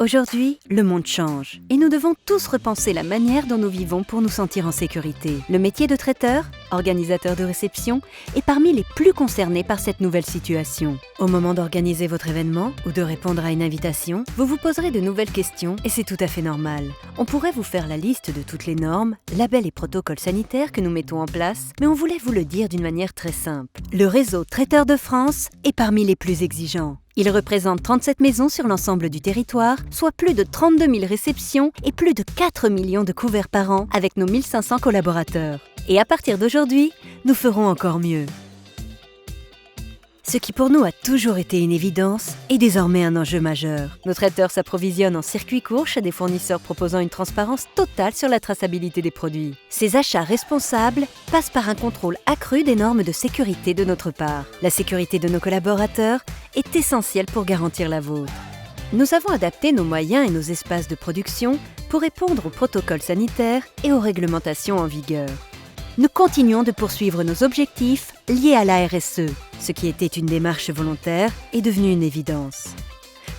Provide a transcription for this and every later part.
Aujourd'hui, le monde change et nous devons tous repenser la manière dont nous vivons pour nous sentir en sécurité. Le métier de traiteur, organisateur de réception, est parmi les plus concernés par cette nouvelle situation. Au moment d'organiser votre événement ou de répondre à une invitation, vous vous poserez de nouvelles questions et c'est tout à fait normal. On pourrait vous faire la liste de toutes les normes, labels et protocoles sanitaires que nous mettons en place, mais on voulait vous le dire d'une manière très simple. Le réseau Traiteurs de France est parmi les plus exigeants. Il représente 37 maisons sur l'ensemble du territoire, soit plus de 32 000 réceptions et plus de 4 millions de couverts par an avec nos 1500 collaborateurs. Et à partir d'aujourd'hui, nous ferons encore mieux. Ce qui pour nous a toujours été une évidence est désormais un enjeu majeur. Nos traiteurs s'approvisionnent en circuit court chez des fournisseurs proposant une transparence totale sur la traçabilité des produits. Ces achats responsables passent par un contrôle accru des normes de sécurité de notre part. La sécurité de nos collaborateurs est essentielle pour garantir la vôtre. Nous avons adapté nos moyens et nos espaces de production pour répondre aux protocoles sanitaires et aux réglementations en vigueur. Nous continuons de poursuivre nos objectifs liés à la RSE. Ce qui était une démarche volontaire est devenu une évidence.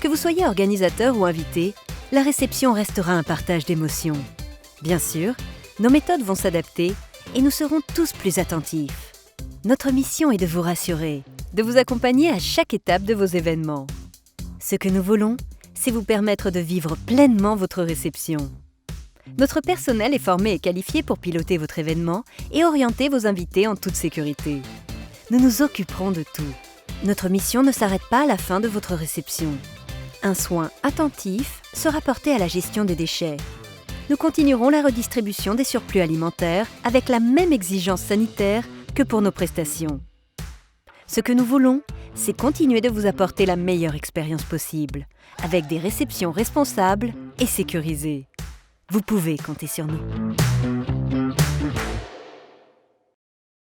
Que vous soyez organisateur ou invité, la réception restera un partage d'émotions. Bien sûr, nos méthodes vont s'adapter et nous serons tous plus attentifs. Notre mission est de vous rassurer, de vous accompagner à chaque étape de vos événements. Ce que nous voulons, c'est vous permettre de vivre pleinement votre réception. Notre personnel est formé et qualifié pour piloter votre événement et orienter vos invités en toute sécurité. Nous nous occuperons de tout. Notre mission ne s'arrête pas à la fin de votre réception. Un soin attentif sera porté à la gestion des déchets. Nous continuerons la redistribution des surplus alimentaires avec la même exigence sanitaire que pour nos prestations. Ce que nous voulons, c'est continuer de vous apporter la meilleure expérience possible, avec des réceptions responsables et sécurisées. Vous pouvez compter sur nous.